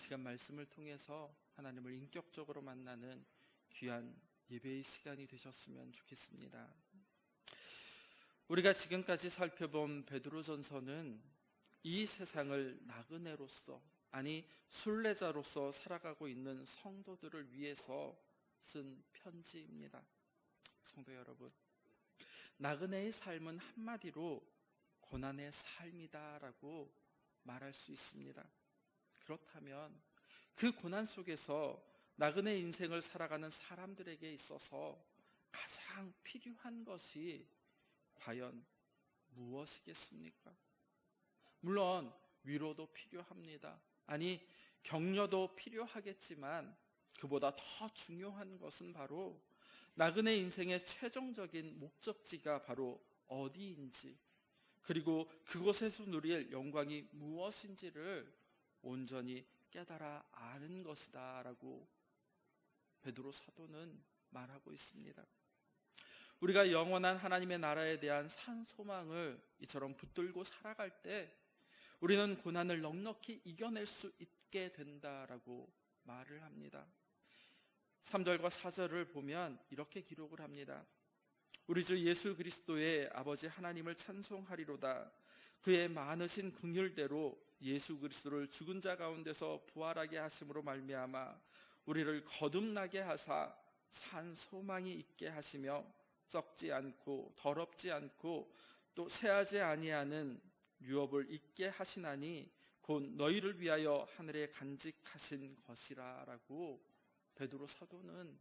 시간 말씀을 통해서 하나님을 인격적으로 만나는 귀한 예배의 시간이 되셨으면 좋겠습니다. 우리가 지금까지 살펴본 베드로전서는 이 세상을 나그네로서, 아니 순례자로서 살아가고 있는 성도들을 위해서 쓴 편지입니다. 성도 여러분, 나그네의 삶은 한마디로 고난의 삶이다라고 말할 수 있습니다. 그렇다면 그 고난 속에서 나그네 인생을 살아가는 사람들에게 있어서 가장 필요한 것이 과연 무엇이겠습니까? 물론 위로도 필요합니다. 아니, 격려도 필요하겠지만 그보다 더 중요한 것은 바로 나그네 인생의 최종적인 목적지가 바로 어디인지, 그리고 그곳에서 누릴 영광이 무엇인지를 온전히 깨달아 아는 것이다 라고 베드로 사도는 말하고 있습니다. 우리가 영원한 하나님의 나라에 대한 산 소망을 이처럼 붙들고 살아갈 때 우리는 고난을 넉넉히 이겨낼 수 있게 된다라고 말을 합니다. 3절과 4절을 보면 이렇게 기록을 합니다. 우리 주 예수 그리스도의 아버지 하나님을 찬송하리로다. 그의 많으신 긍휼대로 예수 그리스도를 죽은 자 가운데서 부활하게 하심으로 말미암아 우리를 거듭나게 하사 산 소망이 있게 하시며 썩지 않고 더럽지 않고 또 새하지 아니하는 유업을 있게 하시나니 곧 너희를 위하여 하늘에 간직하신 것이라 라고 베드로 사도는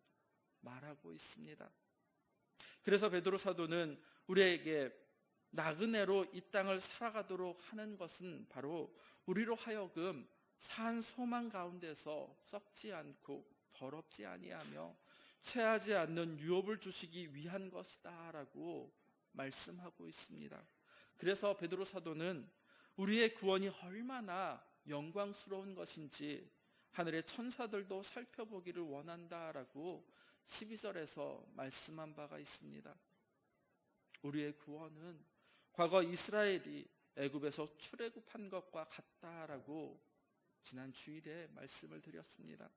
말하고 있습니다. 그래서 베드로 사도는 우리에게 나그네로 이 땅을 살아가도록 하는 것은 바로 우리로 하여금 산 소망 가운데서 썩지 않고 더럽지 아니하며 쇠하지 않는 유업을 주시기 위한 것이다 라고 말씀하고 있습니다. 그래서 베드로 사도는 우리의 구원이 얼마나 영광스러운 것인지 하늘의 천사들도 살펴보기를 원한다라고 12절에서 말씀한 바가 있습니다. 우리의 구원은 과거 이스라엘이 애굽에서 출애굽한 것과 같다라고 지난 주일에 말씀을 드렸습니다.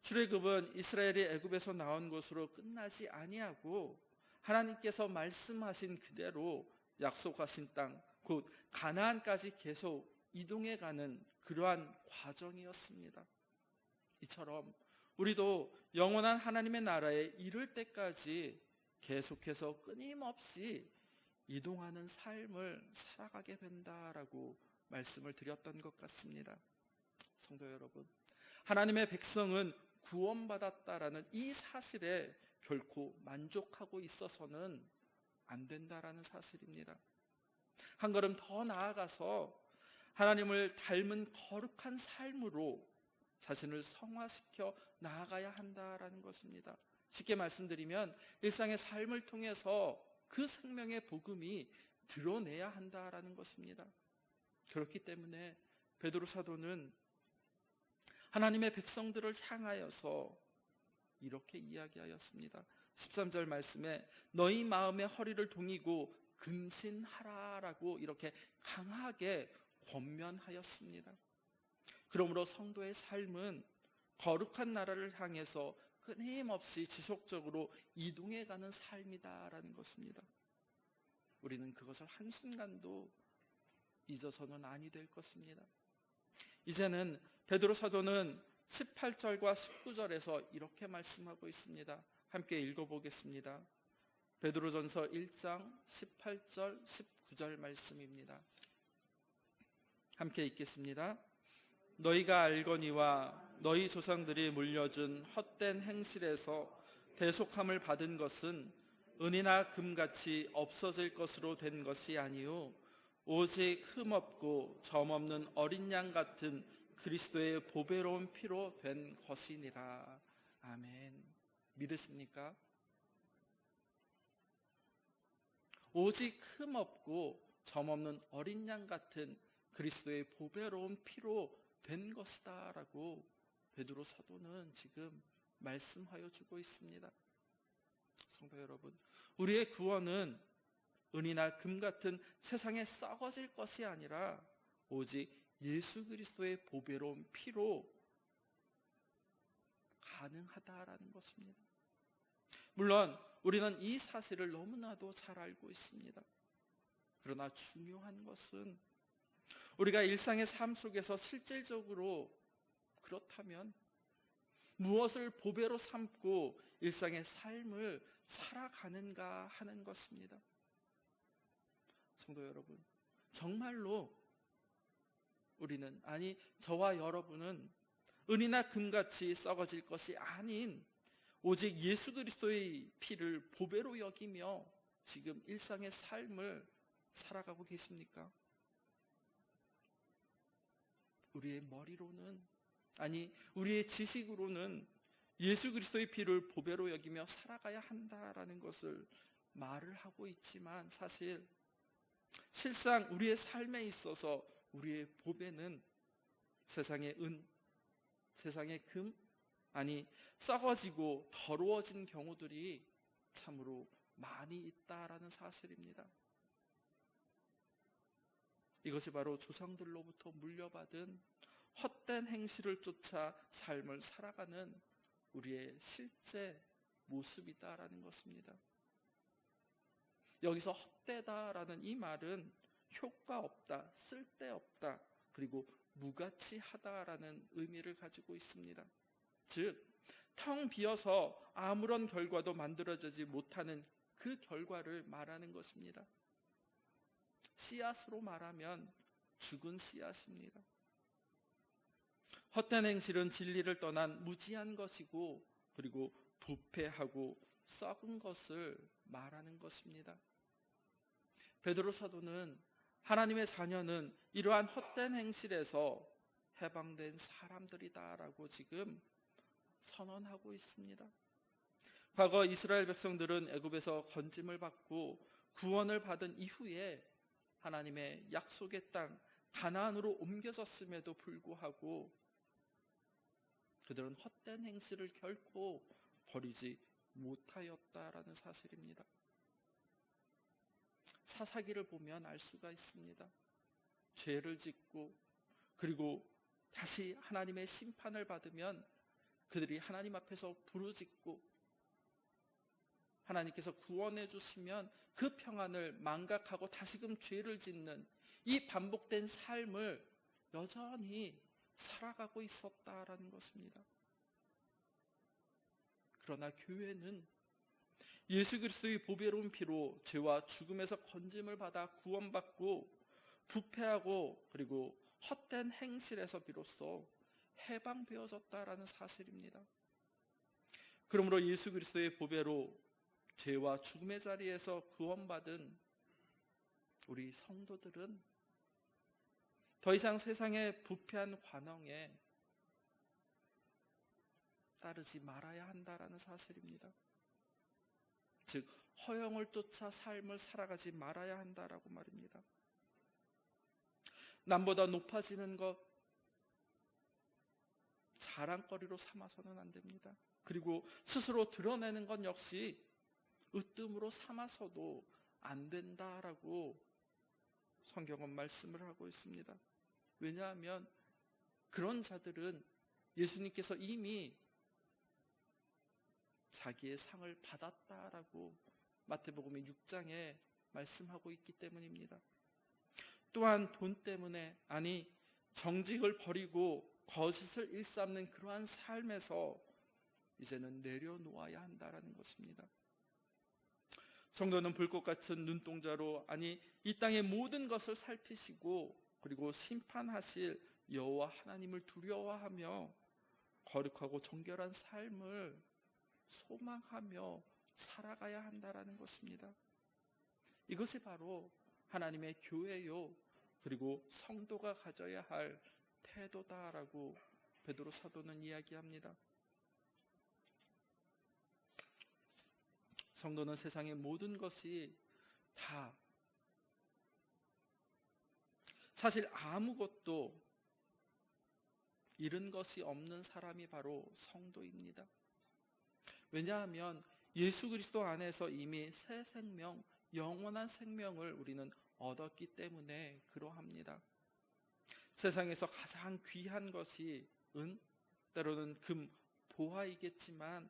출애굽은 이스라엘이 애굽에서 나온 것으로 끝나지 아니하고 하나님께서 말씀하신 그대로 약속하신 땅, 곧 가나안까지 계속 이동해가는 그러한 과정이었습니다. 이처럼 우리도 영원한 하나님의 나라에 이를 때까지 계속해서 끊임없이 이동하는 삶을 살아가게 된다라고 말씀을 드렸던 것 같습니다. 성도 여러분, 하나님의 백성은 구원받았다라는 이 사실에 결코 만족하고 있어서는 안 된다라는 사실입니다. 한 걸음 더 나아가서 하나님을 닮은 거룩한 삶으로 자신을 성화시켜 나아가야 한다라는 것입니다. 쉽게 말씀드리면 일상의 삶을 통해서 그 생명의 복음이 드러내야 한다라는 것입니다. 그렇기 때문에 베드로 사도는 하나님의 백성들을 향하여서 이렇게 이야기하였습니다. 13절 말씀에 너희 마음의 허리를 동이고 근신하라라고 이렇게 강하게 권면하였습니다. 그러므로 성도의 삶은 거룩한 나라를 향해서 끊임없이 지속적으로 이동해가는 삶이다라는 것입니다. 우리는 그것을 한순간도 잊어서는 아니 될 것입니다. 이제는 베드로 사도는 18절과 19절에서 이렇게 말씀하고 있습니다. 함께 읽어보겠습니다. 베드로전서 1장 18절 19절 말씀입니다. 함께 읽겠습니다. 너희가 알거니와 너희 조상들이 물려준 헛된 행실에서 대속함을 받은 것은 은이나 금같이 없어질 것으로 된 것이 아니요 오직 흠없고 점없는 어린 양 같은 그리스도의 보배로운 피로 된 것이니라. 아멘. 믿으십니까? 오직 흠없고 점없는 어린 양 같은 그리스도의 보배로운 피로 된 것이다 라고 베드로 사도는 지금 말씀하여 주고 있습니다. 성도 여러분, 우리의 구원은 은이나 금 같은 세상에 썩어질 것이 아니라 오직 예수 그리스도의 보배로운 피로 가능하다라는 것입니다. 물론 우리는 이 사실을 너무나도 잘 알고 있습니다. 그러나 중요한 것은 우리가 일상의 삶 속에서 실질적으로 그렇다면 무엇을 보배로 삼고 일상의 삶을 살아가는가 하는 것입니다. 성도 여러분, 정말로 우리는, 아니 저와 여러분은 은이나 금같이 썩어질 것이 아닌 오직 예수 그리스도의 피를 보배로 여기며 지금 일상의 삶을 살아가고 계십니까? 우리의 머리로는, 아니 우리의 지식으로는 예수 그리스도의 피를 보배로 여기며 살아가야 한다라는 것을 말을 하고 있지만 사실 실상 우리의 삶에 있어서 우리의 보배는 세상의 은, 세상의 금, 아니 썩어지고 더러워진 경우들이 참으로 많이 있다라는 사실입니다. 이것이 바로 조상들로부터 물려받은 헛된 행실을 쫓아 삶을 살아가는 우리의 실제 모습이다라는 것입니다. 여기서 헛되다라는 이 말은 효과 없다, 쓸데없다, 그리고 무가치하다라는 의미를 가지고 있습니다. 즉, 텅 비어서 아무런 결과도 만들어지지 못하는 그 결과를 말하는 것입니다. 씨앗으로 말하면 죽은 씨앗입니다. 헛된 행실은 진리를 떠난 무지한 것이고 그리고 부패하고 썩은 것을 말하는 것입니다. 베드로 사도는 하나님의 자녀는 이러한 헛된 행실에서 해방된 사람들이다라고 지금 선언하고 있습니다. 과거 이스라엘 백성들은 애굽에서 건짐을 받고 구원을 받은 이후에 하나님의 약속의 땅 가나안으로 옮겨졌음에도 불구하고 그들은 헛된 행실을 결코 버리지 못하였다라는 사실입니다. 사사기를 보면 알 수가 있습니다. 죄를 짓고 그리고 다시 하나님의 심판을 받으면 그들이 하나님 앞에서 부르짖고 하나님께서 구원해 주시면 그 평안을 망각하고 다시금 죄를 짓는 이 반복된 삶을 여전히 살아가고 있었다라는 것입니다. 그러나 교회는 예수 그리스도의 보배로운 피로 죄와 죽음에서 건짐을 받아 구원받고 부패하고 그리고 헛된 행실에서 비로소 해방되어졌다라는 사실입니다. 그러므로 예수 그리스도의 보배로 죄와 죽음의 자리에서 구원받은 우리 성도들은 더 이상 세상의 부패한 관행에 따르지 말아야 한다라는 사실입니다. 즉 허영을 쫓아 삶을 살아가지 말아야 한다라고 말입니다. 남보다 높아지는 것 자랑거리로 삼아서는 안 됩니다. 그리고 스스로 드러내는 것 역시 으뜸으로 삼아서도 안 된다라고 성경은 말씀을 하고 있습니다. 왜냐하면 그런 자들은 예수님께서 이미 자기의 상을 받았다라고 마태복음 6장에 말씀하고 있기 때문입니다. 또한 돈 때문에, 아니 정직을 버리고 거짓을 일삼는 그러한 삶에서 이제는 내려놓아야 한다라는 것입니다. 성도는 불꽃 같은 눈동자로, 아니 이 땅의 모든 것을 살피시고 그리고 심판하실 여호와 하나님을 두려워하며 거룩하고 정결한 삶을 소망하며 살아가야 한다라는 것입니다. 이것이 바로 하나님의 교회요 그리고 성도가 가져야 할 태도다라고 베드로 사도는 이야기합니다. 성도는 세상의 모든 것이 다 사실 아무것도 잃은 것이 없는 사람이 바로 성도입니다. 왜냐하면 예수 그리스도 안에서 이미 새 생명, 영원한 생명을 우리는 얻었기 때문에 그러합니다. 세상에서 가장 귀한 것이 은, 때로는 금, 보화이겠지만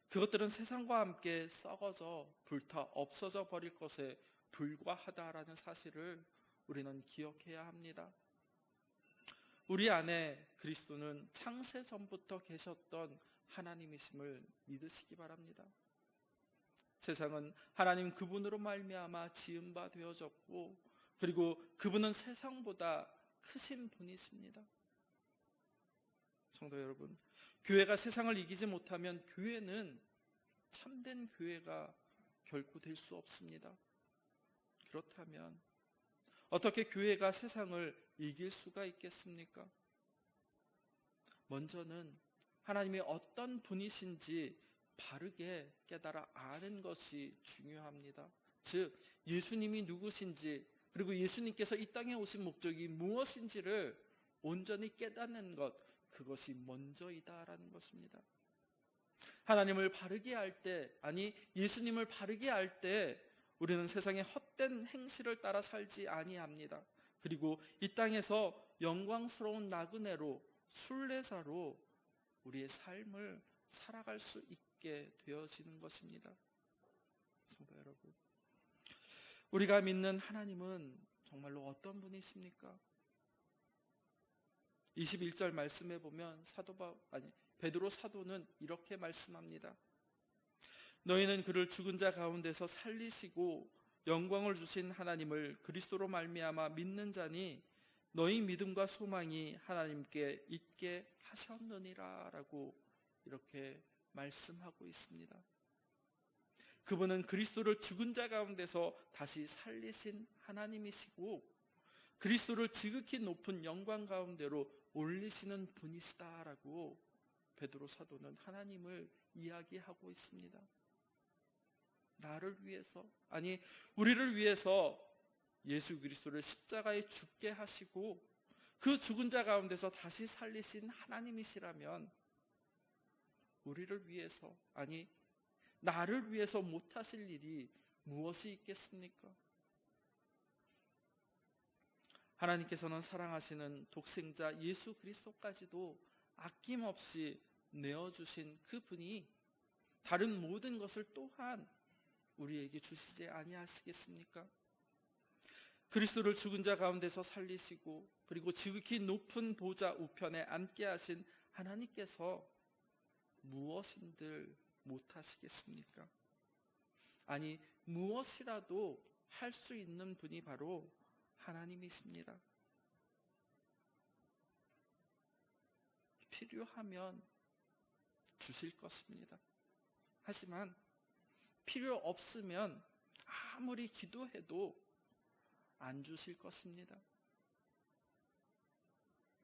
그것들은 세상과 함께 썩어져 불타 없어져 버릴 것에 불과하다라는 사실을 우리는 기억해야 합니다. 우리 안에 그리스도는 창세 전부터 계셨던 하나님이심을 믿으시기 바랍니다. 세상은 하나님 그분으로 말미암아 지은 바 되어졌고, 그리고 그분은 세상보다 크신 분이십니다. 성도 여러분, 교회가 세상을 이기지 못하면 교회는 참된 교회가 결코 될 수 없습니다. 그렇다면 어떻게 교회가 세상을 이길 수가 있겠습니까? 먼저는 하나님이 어떤 분이신지 바르게 깨달아 아는 것이 중요합니다. 즉, 예수님이 누구신지, 그리고 예수님께서 이 땅에 오신 목적이 무엇인지를 온전히 깨닫는 것, 그것이 먼저이다라는 것입니다. 하나님을 바르게 알 때, 아니 예수님을 바르게 알 때 우리는 세상의 헛된 행실을 따라 살지 아니합니다. 그리고 이 땅에서 영광스러운 나그네로, 순례자로 우리의 삶을 살아갈 수 있게 되어지는 것입니다. 성도 여러분, 우리가 믿는 하나님은 정말로 어떤 분이십니까? 21절 말씀에 보면 베드로 사도는 이렇게 말씀합니다. 너희는 그를 죽은 자 가운데서 살리시고 영광을 주신 하나님을 그리스도로 말미암아 믿는 자니 너희 믿음과 소망이 하나님께 있게 하셨느니라 라고 이렇게 말씀하고 있습니다. 그분은 그리스도를 죽은 자 가운데서 다시 살리신 하나님이시고 그리스도를 지극히 높은 영광 가운데로 올리시는 분이시다라고 베드로 사도는 하나님을 이야기하고 있습니다. 나를 위해서, 아니 우리를 위해서 예수 그리스도를 십자가에 죽게 하시고 그 죽은 자 가운데서 다시 살리신 하나님이시라면 우리를 위해서, 아니 나를 위해서 못하실 일이 무엇이 있겠습니까? 하나님께서는 사랑하시는 독생자 예수 그리스도까지도 아낌없이 내어주신 그 분이 다른 모든 것을 또한 우리에게 주시지 아니하시겠습니까? 그리스도를 죽은 자 가운데서 살리시고 그리고 지극히 높은 보좌 우편에 앉게 하신 하나님께서 무엇인들 못하시겠습니까? 아니 무엇이라도 할 수 있는 분이 바로 하나님이십니다. 필요하면 주실 것입니다. 하지만 필요 없으면 아무리 기도해도 안 주실 것입니다.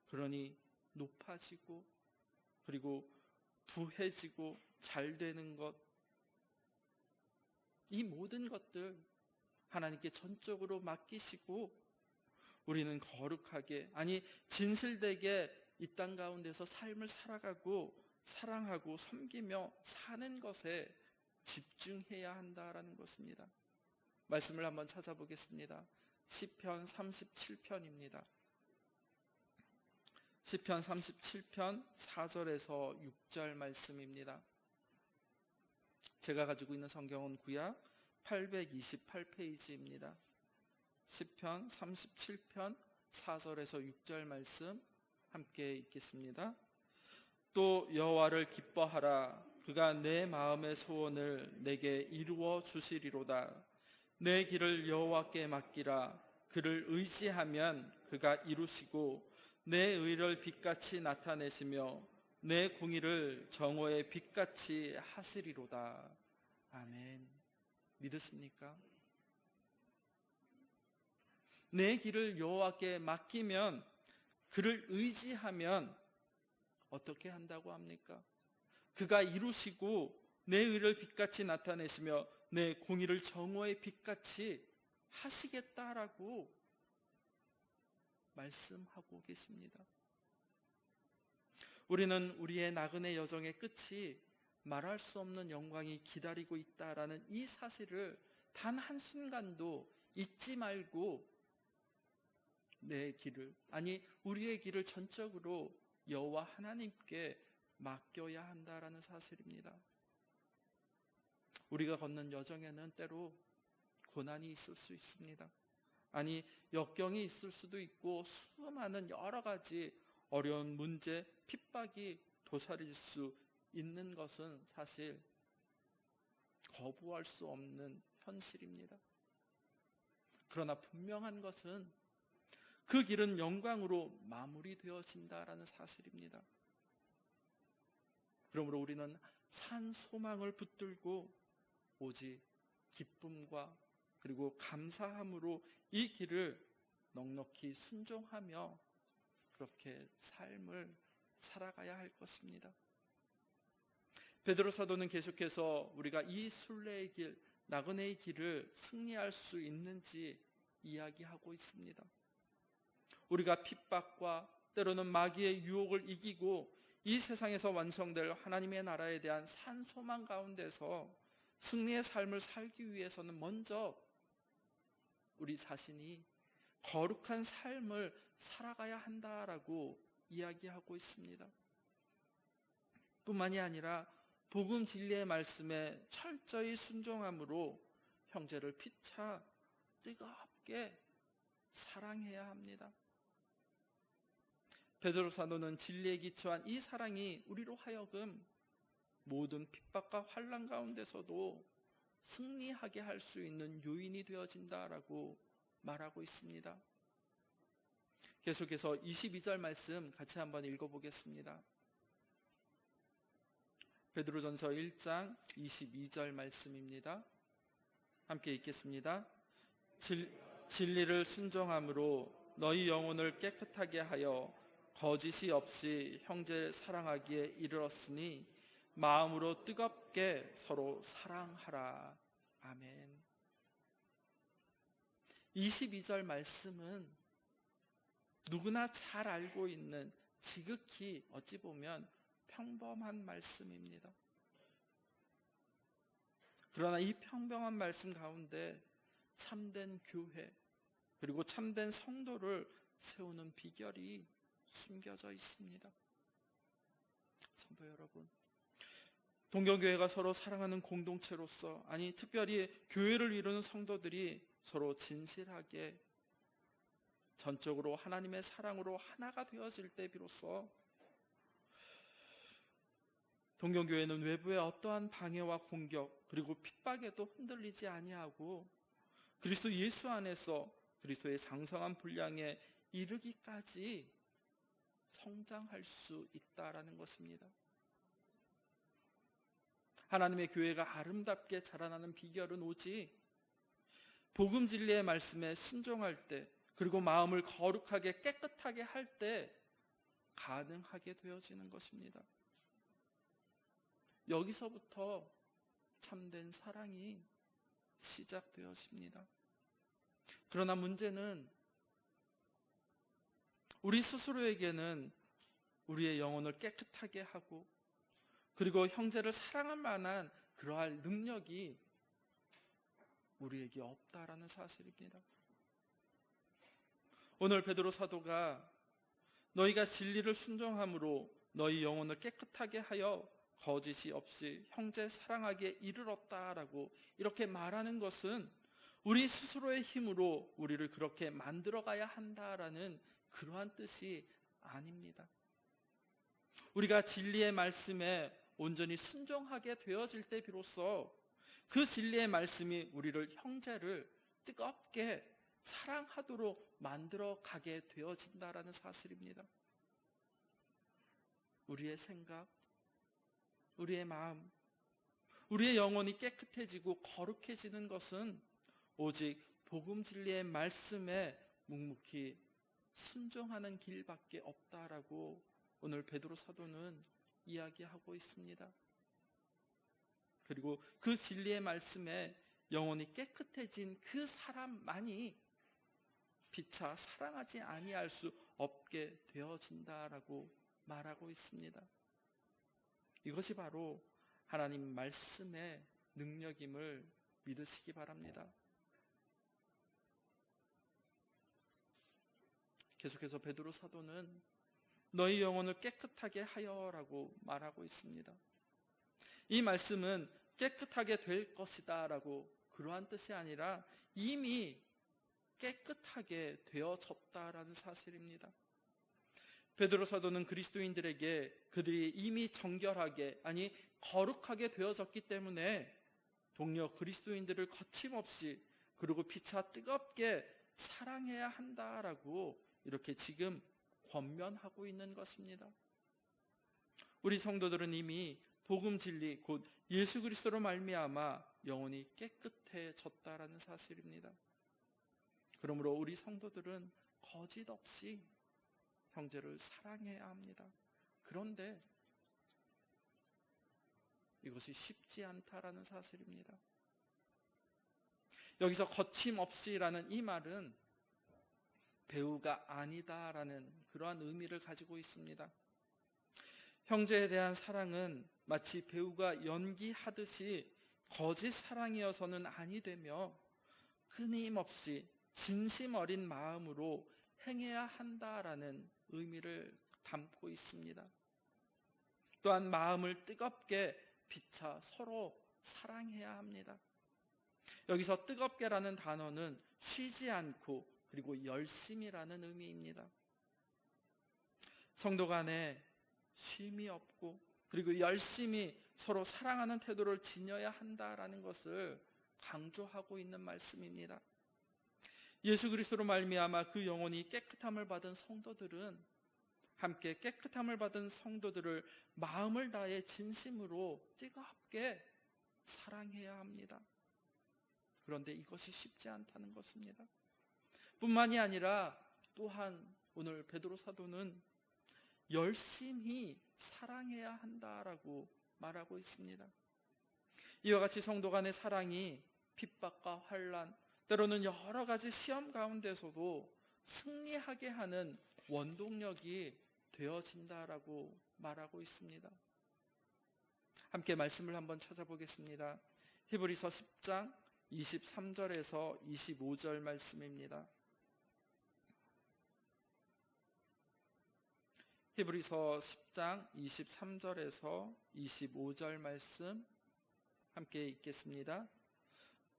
그러니 높아지고 그리고 부해지고 잘 되는 것, 이 모든 것들 하나님께 전적으로 맡기시고 우리는 거룩하게, 아니 진실되게 이 땅 가운데서 삶을 살아가고 사랑하고 섬기며 사는 것에 집중해야 한다라는 것입니다. 말씀을 한번 찾아보겠습니다. 시편 37편입니다. 시편 37편 4절에서 6절 말씀입니다. 제가 가지고 있는 성경은 구약 828페이지입니다. 시편 37편 4절에서 6절 말씀 함께 읽겠습니다. 또 여호와를 기뻐하라. 그가 내 마음의 소원을 내게 이루어 주시리로다. 내 길을 여호와께 맡기라. 그를 의지하면 그가 이루시고 내 의를 빛같이 나타내시며 내 공의를 정오의 빛같이 하시리로다. 아멘. 믿으십니까? 내 길을 여호와께 맡기면, 그를 의지하면 어떻게 한다고 합니까? 그가 이루시고 내 의를 빛같이 나타내시며 내 공의를 정오의 빛같이 하시겠다라고 말씀하고 계십니다. 우리는 우리의 나그네 여정의 끝이 말할 수 없는 영광이 기다리고 있다라는 이 사실을 단 한순간도 잊지 말고 내 길을, 아니 우리의 길을 전적으로 여호와 하나님께 맡겨야 한다라는 사실입니다. 우리가 걷는 여정에는 때로 고난이 있을 수 있습니다. 아니 역경이 있을 수도 있고 수많은 여러 가지 어려운 문제, 핍박이 도사릴 수 있는 것은 사실 거부할 수 없는 현실입니다. 그러나 분명한 것은 그 길은 영광으로 마무리되어진다라는 사실입니다. 그러므로 우리는 산 소망을 붙들고 오직 기쁨과 그리고 감사함으로 이 길을 넉넉히 순종하며 그렇게 삶을 살아가야 할 것입니다. 베드로 사도는 계속해서 우리가 이 순례의 길, 나그네의 길을 승리할 수 있는지 이야기하고 있습니다. 우리가 핍박과 때로는 마귀의 유혹을 이기고 이 세상에서 완성될 하나님의 나라에 대한 산 소망 가운데서 승리의 삶을 살기 위해서는 먼저 우리 자신이 거룩한 삶을 살아가야 한다라고 이야기하고 있습니다. 뿐만이 아니라 복음 진리의 말씀에 철저히 순종함으로 형제를 피차 뜨겁게 사랑해야 합니다. 베드로 사도는 진리에 기초한 이 사랑이 우리로 하여금 모든 핍박과 환난 가운데서도 승리하게 할 수 있는 요인이 되어진다라고 말하고 있습니다. 계속해서 22절 말씀 같이 한번 읽어보겠습니다. 베드로전서 1장 22절 말씀입니다. 함께 읽겠습니다. 진리를 순종함으로 너희 영혼을 깨끗하게 하여 거짓이 없이 형제를 사랑하기에 이르렀으니 마음으로 뜨겁게 서로 사랑하라. 아멘. 22절 말씀은 누구나 잘 알고 있는 지극히 어찌 보면 평범한 말씀입니다. 그러나 이 평범한 말씀 가운데 참된 교회 그리고 참된 성도를 세우는 비결이 숨겨져 있습니다. 성도 여러분, 동경교회가 서로 사랑하는 공동체로서, 아니 특별히 교회를 이루는 성도들이 서로 진실하게 전적으로 하나님의 사랑으로 하나가 되어질 때 비로소 동경교회는 외부의 어떠한 방해와 공격 그리고 핍박에도 흔들리지 아니하고 그리스도 예수 안에서 그리스도의 장성한 분량에 이르기까지 성장할 수 있다라는 것입니다. 하나님의 교회가 아름답게 자라나는 비결은 오직 복음 진리의 말씀에 순종할 때 그리고 마음을 거룩하게 깨끗하게 할 때 가능하게 되어지는 것입니다. 여기서부터 참된 사랑이 시작되어집니다. 그러나 문제는 우리 스스로에게는 우리의 영혼을 깨끗하게 하고 그리고 형제를 사랑할 만한 그러할 능력이 우리에게 없다라는 사실입니다. 오늘 베드로 사도가 너희가 진리를 순종함으로 너희 영혼을 깨끗하게 하여 거짓이 없이 형제 사랑하기에 이르렀다라고 이렇게 말하는 것은 우리 스스로의 힘으로 우리를 그렇게 만들어가야 한다라는 그러한 뜻이 아닙니다. 우리가 진리의 말씀에 온전히 순종하게 되어질 때 비로소 그 진리의 말씀이 우리를 형제를 뜨겁게 사랑하도록 만들어 가게 되어진다라는 사실입니다. 우리의 생각, 우리의 마음, 우리의 영혼이 깨끗해지고 거룩해지는 것은 오직 복음 진리의 말씀에 묵묵히 순종하는 길밖에 없다라고 오늘 베드로 사도는 이야기하고 있습니다. 그리고 그 진리의 말씀에 영혼이 깨끗해진 그 사람만이 피차 사랑하지 아니할 수 없게 되어진다라고 말하고 있습니다. 이것이 바로 하나님 말씀의 능력임을 믿으시기 바랍니다. 계속해서 베드로 사도는 너희 영혼을 깨끗하게 하여라고 말하고 있습니다. 이 말씀은 깨끗하게 될 것이다 라고 그러한 뜻이 아니라 이미 깨끗하게 되어졌다라는 사실입니다. 베드로 사도는 그리스도인들에게 그들이 이미 정결하게, 아니 거룩하게 되어졌기 때문에 동료 그리스도인들을 거침없이 그리고 피차 뜨겁게 사랑해야 한다라고 이렇게 지금 권면하고 있는 것입니다. 우리 성도들은 이미 복음 진리 곧 예수 그리스도로 말미암아 영혼이 깨끗해졌다라는 사실입니다. 그러므로 우리 성도들은 거짓 없이 형제를 사랑해야 합니다. 그런데 이것이 쉽지 않다라는 사실입니다. 여기서 거침없이라는 이 말은 배우가 아니다라는 그러한 의미를 가지고 있습니다. 형제에 대한 사랑은 마치 배우가 연기하듯이 거짓 사랑이어서는 아니 되며 끊임없이 진심 어린 마음으로 행해야 한다라는 의미를 담고 있습니다. 또한 마음을 뜨겁게 비차 서로 사랑해야 합니다. 여기서 뜨겁게라는 단어는 쉬지 않고 그리고 열심이라는 의미입니다. 성도 간에 쉼이 없고 그리고 열심히 서로 사랑하는 태도를 지녀야 한다라는 것을 강조하고 있는 말씀입니다. 예수 그리스도로 말미암아 그 영혼이 깨끗함을 받은 성도들은 함께 깨끗함을 받은 성도들을 마음을 다해 진심으로 뜨겁게 사랑해야 합니다. 그런데 이것이 쉽지 않다는 것입니다. 뿐만이 아니라 또한 오늘 베드로 사도는 열심히 사랑해야 한다라고 말하고 있습니다. 이와 같이 성도 간의 사랑이 핍박과 환난, 때로는 여러 가지 시험 가운데서도 승리하게 하는 원동력이 되어진다라고 말하고 있습니다. 함께 말씀을 한번 찾아보겠습니다. 히브리서 10장 23절에서 25절 말씀입니다. 히브리서 10장 23절에서 25절 말씀 함께 읽겠습니다.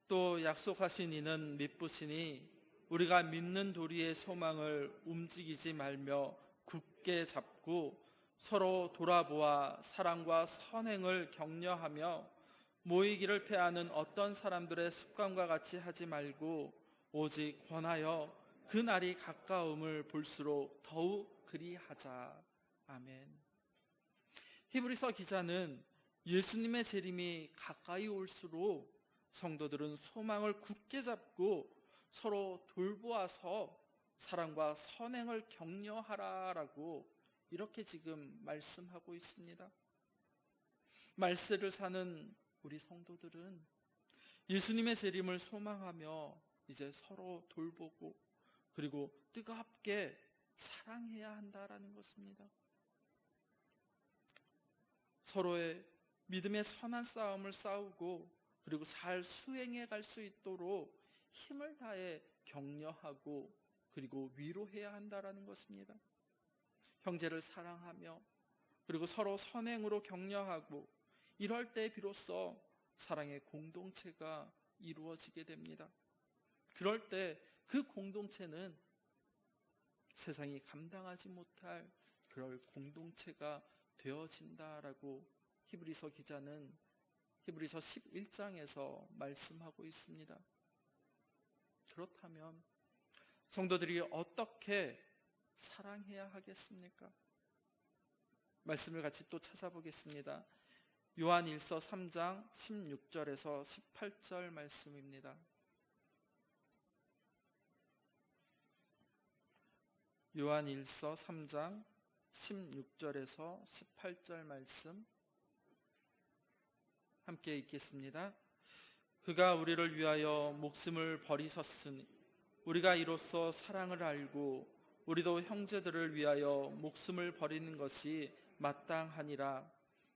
또 약속하신 이는 미쁘시니 우리가 믿는 도리의 소망을 움직이지 말며 굳게 잡고 서로 돌아보아 사랑과 선행을 격려하며 모이기를 패하는 어떤 사람들의 습관과 같이 하지 말고 오직 권하여 그 날이 가까움을 볼수록 더욱 그리하자. 아멘. 히브리서 기자는 예수님의 재림이 가까이 올수록 성도들은 소망을 굳게 잡고 서로 돌보아서 사랑과 선행을 격려하라라고 이렇게 지금 말씀하고 있습니다. 말세를 사는 우리 성도들은 예수님의 재림을 소망하며 이제 서로 돌보고 그리고 뜨겁게 사랑해야 한다라는 것입니다. 서로의 믿음의 선한 싸움을 싸우고 그리고 잘 수행해 갈 수 있도록 힘을 다해 격려하고 그리고 위로해야 한다라는 것입니다. 형제를 사랑하며 그리고 서로 선행으로 격려하고 이럴 때 비로소 사랑의 공동체가 이루어지게 됩니다. 그럴 때 그 공동체는 세상이 감당하지 못할 그럴 공동체가 되어진다라고 히브리서 기자는 히브리서 11장에서 말씀하고 있습니다. 그렇다면 성도들이 어떻게 사랑해야 하겠습니까? 말씀을 같이 또 찾아보겠습니다. 요한일서 3장 16절에서 18절 말씀입니다. 요한일서 3장 16절에서 18절 말씀 함께 읽겠습니다. 그가 우리를 위하여 목숨을 버리셨으니 우리가 이로써 사랑을 알고 우리도 형제들을 위하여 목숨을 버리는 것이 마땅하니라.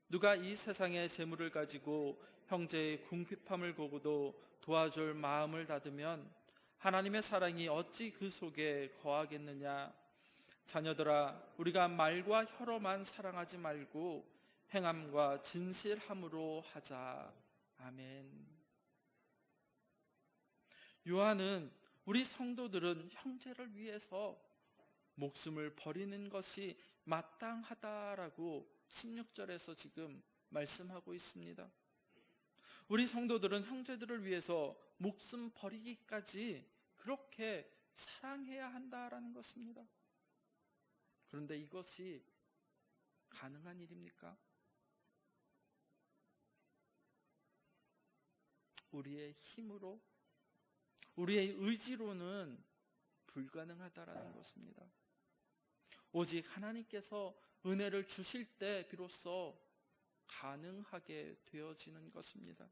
누가 이 세상의 재물을 가지고 형제의 궁핍함을 보고도 도와줄 마음을 닫으면 하나님의 사랑이 어찌 그 속에 거하겠느냐. 자녀들아, 우리가 말과 혀로만 사랑하지 말고 행함과 진실함으로 하자. 아멘. 요한은 우리 성도들은 형제를 위해서 목숨을 버리는 것이 마땅하다라고 16절에서 지금 말씀하고 있습니다. 우리 성도들은 형제들을 위해서 목숨 버리기까지 그렇게 사랑해야 한다라는 것입니다. 그런데 이것이 가능한 일입니까? 우리의 힘으로, 우리의 의지로는 불가능하다라는 것입니다. 오직 하나님께서 은혜를 주실 때 비로소 가능하게 되어지는 것입니다.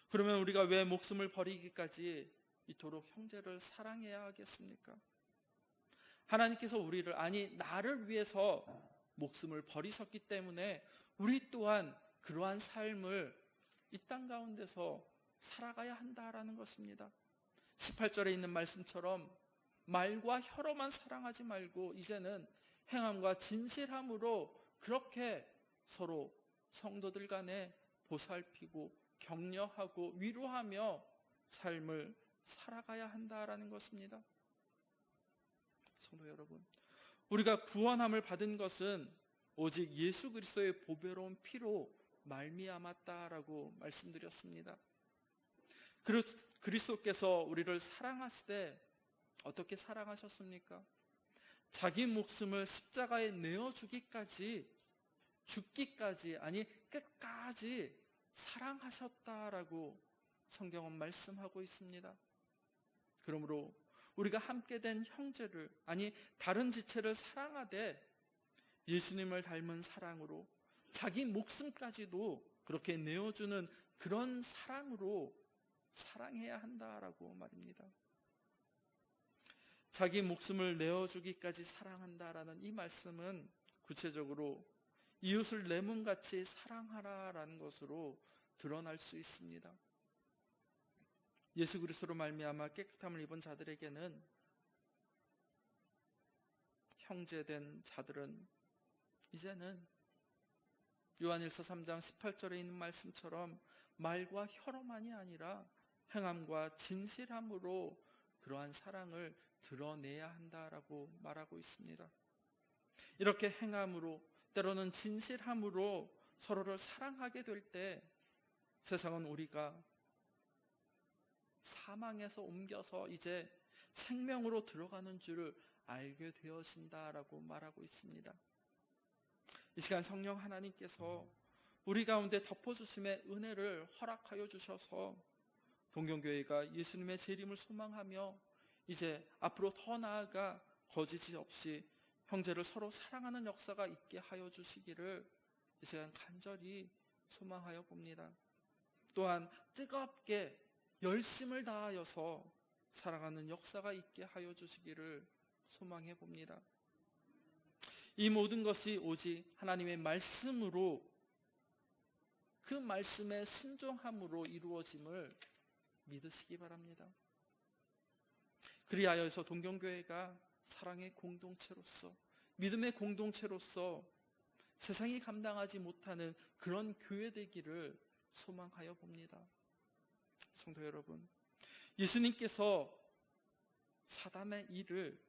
그러면 우리가 왜 목숨을 버리기까지 이토록 형제를 사랑해야 하겠습니까? 하나님께서 우리를, 아니 나를 위해서 목숨을 버리셨기 때문에 우리 또한 그러한 삶을 이 땅 가운데서 살아가야 한다라는 것입니다. 18절에 있는 말씀처럼 말과 혀로만 사랑하지 말고 이제는 행함과 진실함으로 그렇게 서로 성도들 간에 보살피고 격려하고 위로하며 삶을 살아가야 한다라는 것입니다. 성도 여러분, 우리가 구원함을 받은 것은 오직 예수 그리스도의 보배로운 피로 말미암았다라고 말씀드렸습니다. 그리스도께서 우리를 사랑하시되 어떻게 사랑하셨습니까? 자기 목숨을 십자가에 내어주기까지, 죽기까지, 아니 끝까지 사랑하셨다라고 성경은 말씀하고 있습니다. 그러므로 우리가 함께 된 형제를, 아니 다른 지체를 사랑하되 예수님을 닮은 사랑으로 자기 목숨까지도 그렇게 내어주는 그런 사랑으로 사랑해야 한다라고 말입니다. 자기 목숨을 내어주기까지 사랑한다라는 이 말씀은 구체적으로 이웃을 내 몸같이 사랑하라라는 것으로 드러날 수 있습니다. 예수 그리스도로 말미암아 깨끗함을 입은 자들에게는, 형제된 자들은 이제는 요한일서 3장 18절에 있는 말씀처럼 말과 혀로만이 아니라 행함과 진실함으로 그러한 사랑을 드러내야 한다라고 말하고 있습니다. 이렇게 행함으로, 때로는 진실함으로 서로를 사랑하게 될 때 세상은 우리가 사망에서 옮겨서 이제 생명으로 들어가는 줄을 알게 되어진다라고 말하고 있습니다. 이 시간 성령 하나님께서 우리 가운데 덮어주심의 은혜를 허락하여 주셔서 동경교회가 예수님의 재림을 소망하며 이제 앞으로 더 나아가 거짓이 없이 형제를 서로 사랑하는 역사가 있게 하여 주시기를 이 시간 간절히 소망하여 봅니다. 또한 뜨겁게 열심을 다하여서 사랑하는 역사가 있게 하여 주시기를 소망해 봅니다. 이 모든 것이 오직 하나님의 말씀으로, 그 말씀에 순종함으로 이루어짐을 믿으시기 바랍니다. 그리하여서 동경교회가 사랑의 공동체로서, 믿음의 공동체로서 세상이 감당하지 못하는 그런 교회 되기를 소망하여 봅니다. 성도 여러분, 예수님께서 사단의 일을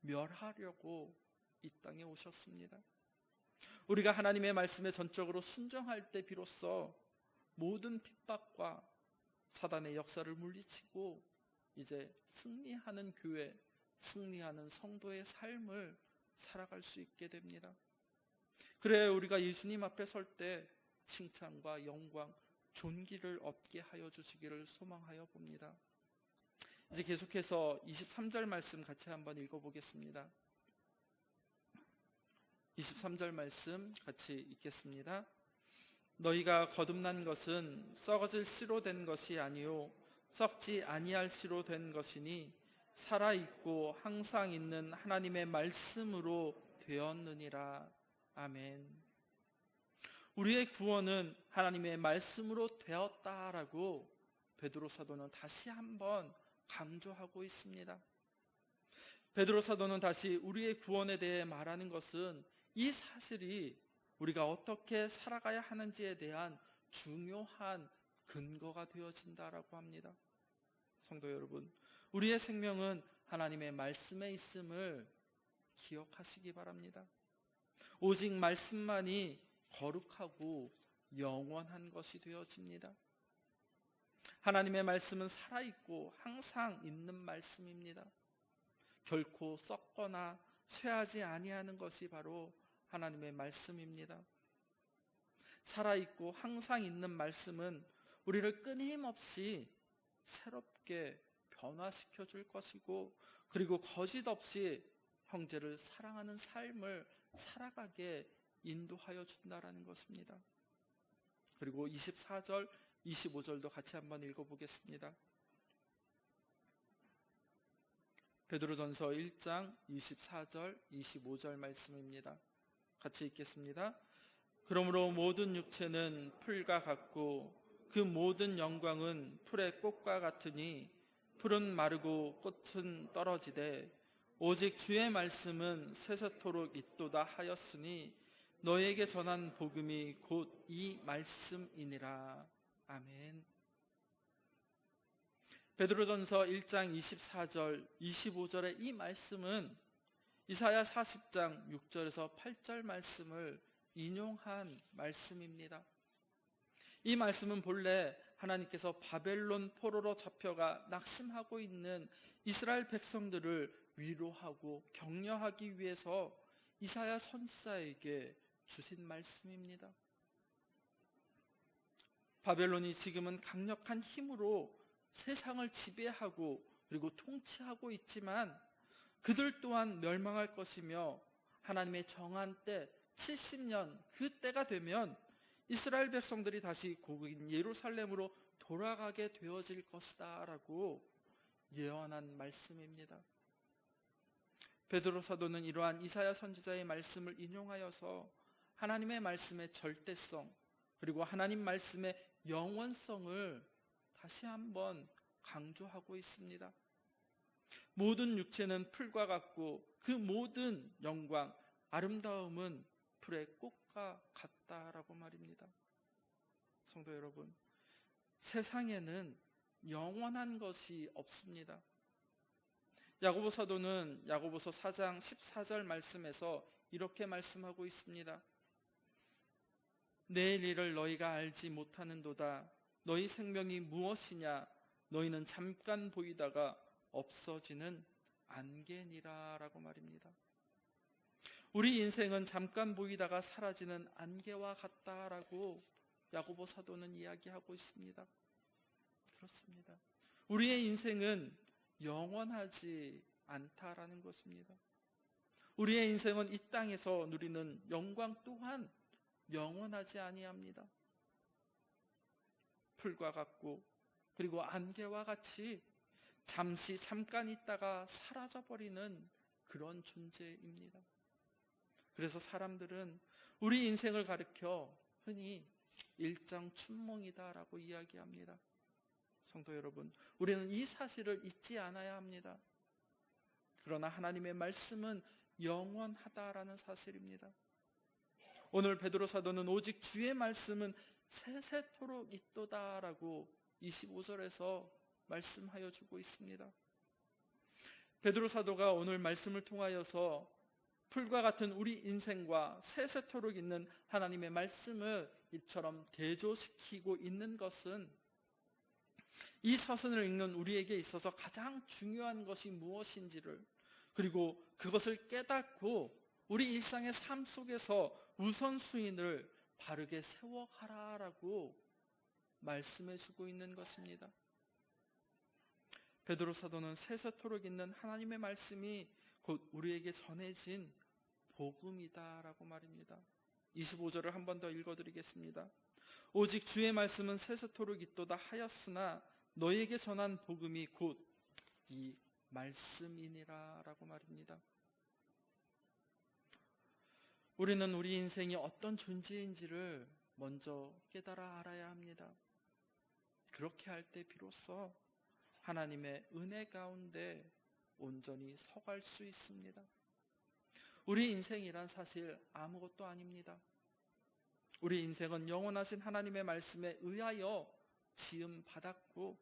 멸하려고 이 땅에 오셨습니다. 우리가 하나님의 말씀에 전적으로 순종할 때 비로소 모든 핍박과 사단의 역사를 물리치고 이제 승리하는 교회, 승리하는 성도의 삶을 살아갈 수 있게 됩니다. 그래야 우리가 예수님 앞에 설 때 칭찬과 영광, 존귀를 얻게 하여 주시기를 소망하여 봅니다. 이제 계속해서 23절 말씀 같이 한번 읽어보겠습니다. 23절 말씀 같이 읽겠습니다. 너희가 거듭난 것은 썩어질 씨로 된 것이 아니요 썩지 아니할 씨로 된 것이니 살아있고 항상 있는 하나님의 말씀으로 되었느니라. 아멘. 우리의 구원은 하나님의 말씀으로 되었다라고 베드로 사도는 다시 한번 강조하고 있습니다. 베드로 사도는 다시 우리의 구원에 대해 말하는 것은 이 사실이 우리가 어떻게 살아가야 하는지에 대한 중요한 근거가 되어진다라고 합니다. 성도 여러분, 우리의 생명은 하나님의 말씀에 있음을 기억하시기 바랍니다. 오직 말씀만이 거룩하고 영원한 것이 되어집니다. 하나님의 말씀은 살아있고 항상 있는 말씀입니다. 결코 썩거나 쇠하지 아니하는 것이 바로 하나님의 말씀입니다. 살아있고 항상 있는 말씀은 우리를 끊임없이 새롭게 변화시켜 줄 것이고, 그리고 거짓 없이 형제를 사랑하는 삶을 살아가게 인도하여 준다라는 것입니다. 그리고 24절, 25절도 같이 한번 읽어보겠습니다. 베드로전서 1장 24절, 25절 말씀입니다. 같이 읽겠습니다. 그러므로 모든 육체는 풀과 같고 그 모든 영광은 풀의 꽃과 같으니 풀은 마르고 꽃은 떨어지되 오직 주의 말씀은 세세토록 있도다 하였으니 너에게 전한 복음이 곧 이 말씀이니라. 아멘. 베드로전서 1장 24절, 25절의 이 말씀은 이사야 40장 6절에서 8절 말씀을 인용한 말씀입니다. 이 말씀은 본래 하나님께서 바벨론 포로로 잡혀가 낙심하고 있는 이스라엘 백성들을 위로하고 격려하기 위해서 이사야 선지자에게 주신 말씀입니다. 바벨론이 지금은 강력한 힘으로 세상을 지배하고 그리고 통치하고 있지만 그들 또한 멸망할 것이며 하나님의 정한 때 70년 그 때가 되면 이스라엘 백성들이 다시 고국인 예루살렘으로 돌아가게 되어질 것이다 라고 예언한 말씀입니다. 베드로 사도는 이러한 이사야 선지자의 말씀을 인용하여서 하나님의 말씀의 절대성 그리고 하나님 말씀의 영원성을 다시 한번 강조하고 있습니다. 모든 육체는 풀과 같고 그 모든 영광, 아름다움은 풀의 꽃과 같다라고 말입니다. 성도 여러분, 세상에는 영원한 것이 없습니다. 야고보 사도는 야고보서 4장 14절 말씀에서 이렇게 말씀하고 있습니다. 내일 일을 너희가 알지 못하는도다. 너희 생명이 무엇이냐? 너희는 잠깐 보이다가 없어지는 안개니라 라고 말입니다. 우리 인생은 잠깐 보이다가 사라지는 안개와 같다라고 야고보 사도는 이야기하고 있습니다. 그렇습니다. 우리의 인생은 영원하지 않다라는 것입니다. 우리의 인생은 이 땅에서 누리는 영광 또한 영원하지 아니합니다. 풀과 같고 그리고 안개와 같이 잠깐 있다가 사라져버리는 그런 존재입니다. 그래서 사람들은 우리 인생을 가리켜 흔히 일장춘몽이다라고 이야기합니다. 성도 여러분, 우리는 이 사실을 잊지 않아야 합니다. 그러나 하나님의 말씀은 영원하다라는 사실입니다. 오늘 베드로 사도는 오직 주의 말씀은 세세토록 있도다라고 25절에서 말씀하여 주고 있습니다. 베드로 사도가 오늘 말씀을 통하여서 풀과 같은 우리 인생과 세세토록 있는 하나님의 말씀을 이처럼 대조시키고 있는 것은 이 서신을 읽는 우리에게 있어서 가장 중요한 것이 무엇인지를, 그리고 그것을 깨닫고 우리 일상의 삶 속에서 우선순위를 바르게 세워가라라고 말씀해 주고 있는 것입니다. 베드로 사도는 세세토록 있는 하나님의 말씀이 곧 우리에게 전해진 복음이다라고 말입니다. 25절을 한 번 더 읽어드리겠습니다. 오직 주의 말씀은 세세토록 있도다 하였으나 너에게 전한 복음이 곧 이 말씀이니라 라고 말입니다. 우리는 우리 인생이 어떤 존재인지를 먼저 깨달아 알아야 합니다. 그렇게 할 때 비로소 하나님의 은혜 가운데 온전히 서갈 수 있습니다. 우리 인생이란 사실 아무것도 아닙니다. 우리 인생은 영원하신 하나님의 말씀에 의하여 지음 받았고,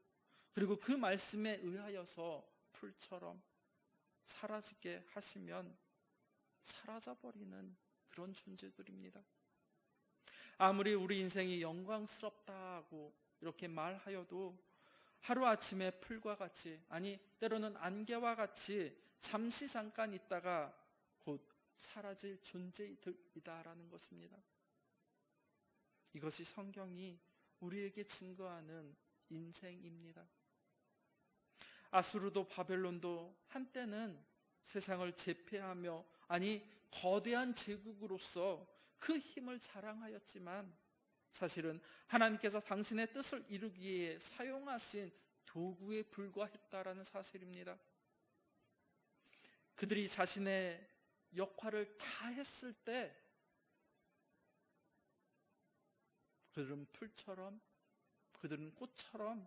그리고 그 말씀에 의하여서 풀처럼 사라지게 하시면 사라져버리는 그런 존재들입니다. 아무리 우리 인생이 영광스럽다고 이렇게 말하여도 하루아침에 풀과 같이, 아니 때로는 안개와 같이 잠시 잠깐 있다가 곧 사라질 존재이다라는 것입니다. 이것이 성경이 우리에게 증거하는 인생입니다. 아수르도 바벨론도 한때는 세상을 제패하며, 아니 거대한 제국으로서 그 힘을 자랑하였지만 사실은 하나님께서 당신의 뜻을 이루기 위해 사용하신 도구에 불과했다라는 사실입니다. 그들이 자신의 역할을 다 했을 때 그들은 풀처럼, 그들은 꽃처럼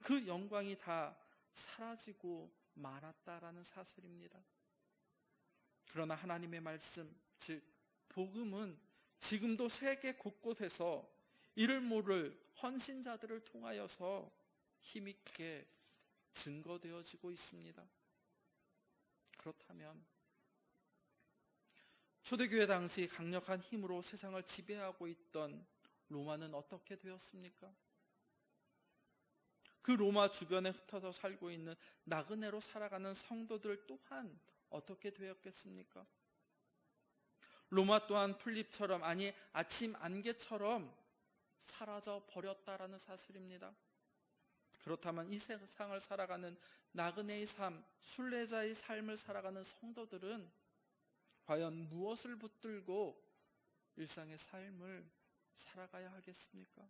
그 영광이 다 사라지고 말았다라는 사실입니다. 그러나 하나님의 말씀, 즉 복음은 지금도 세계 곳곳에서 이를 모를 헌신자들을 통하여서 힘있게 증거되어지고 있습니다. 그렇다면 초대교회 당시 강력한 힘으로 세상을 지배하고 있던 로마는 어떻게 되었습니까? 그 로마 주변에 흩어져 살고 있는 나그네로 살아가는 성도들 또한 어떻게 되었겠습니까? 로마 또한 풀잎처럼, 아니 아침 안개처럼 사라져 버렸다라는 사실입니다. 그렇다면 이 세상을 살아가는 나그네의 삶, 순례자의 삶을 살아가는 성도들은 과연 무엇을 붙들고 일상의 삶을 살아가야 하겠습니까?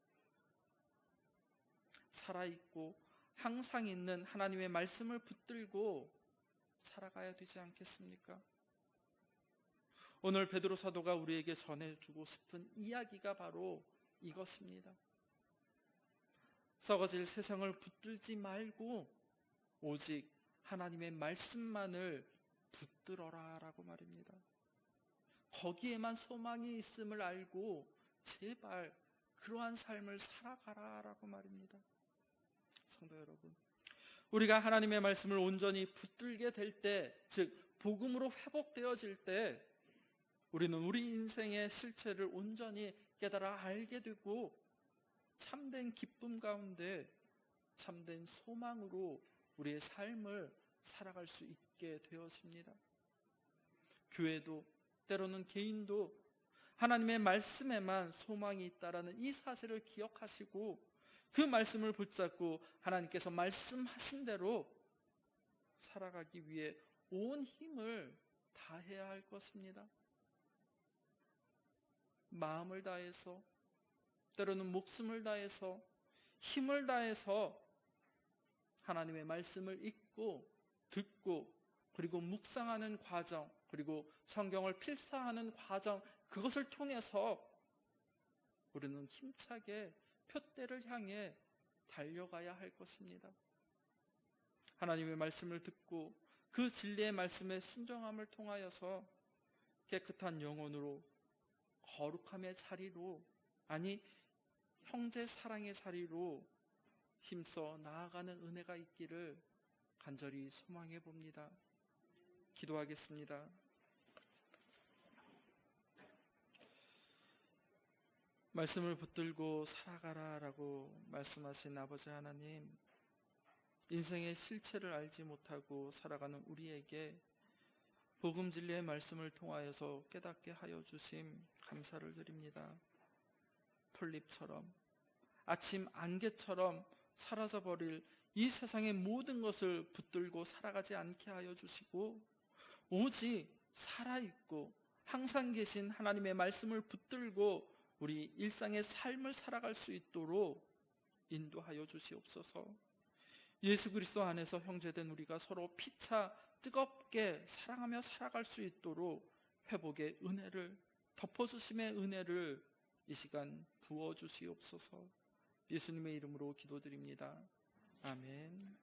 살아있고 항상 있는 하나님의 말씀을 붙들고 살아가야 되지 않겠습니까? 오늘 베드로 사도가 우리에게 전해주고 싶은 이야기가 바로 이것입니다. 썩어질 세상을 붙들지 말고 오직 하나님의 말씀만을 붙들어라 라고 말입니다. 거기에만 소망이 있음을 알고 제발 그러한 삶을 살아가라 라고 말입니다. 성도 여러분, 우리가 하나님의 말씀을 온전히 붙들게 될 때, 즉 복음으로 회복되어질 때 우리는 우리 인생의 실체를 온전히 깨달아 알게 되고 참된 기쁨 가운데 참된 소망으로 우리의 삶을 살아갈 수 있게 되어집니다. 교회도 때로는 개인도 하나님의 말씀에만 소망이 있다라는 이 사실을 기억하시고 그 말씀을 붙잡고 하나님께서 말씀하신 대로 살아가기 위해 온 힘을 다해야 할 것입니다. 마음을 다해서, 때로는 목숨을 다해서, 힘을 다해서 하나님의 말씀을 읽고 듣고 그리고 묵상하는 과정, 그리고 성경을 필사하는 과정, 그것을 통해서 우리는 힘차게 표대를 향해 달려가야 할 것입니다. 하나님의 말씀을 듣고 그 진리의 말씀에 순종함을 통하여서 깨끗한 영혼으로 거룩함의 자리로, 아니 형제 사랑의 자리로 힘써 나아가는 은혜가 있기를 간절히 소망해 봅니다. 기도하겠습니다. 말씀을 붙들고 살아가라라고 말씀하신 아버지 하나님, 인생의 실체를 알지 못하고 살아가는 우리에게 복음 진리의 말씀을 통하여서 깨닫게 하여 주심 감사를 드립니다. 풀잎처럼, 아침 안개처럼 사라져버릴 이 세상의 모든 것을 붙들고 살아가지 않게 하여 주시고 오직 살아있고 항상 계신 하나님의 말씀을 붙들고 우리 일상의 삶을 살아갈 수 있도록 인도하여 주시옵소서. 예수 그리스도 안에서 형제된 우리가 서로 피차 뜨겁게 사랑하며 살아갈 수 있도록 회복의 은혜를, 덮어주심의 은혜를 이 시간 부어주시옵소서. 예수님의 이름으로 기도드립니다. 아멘.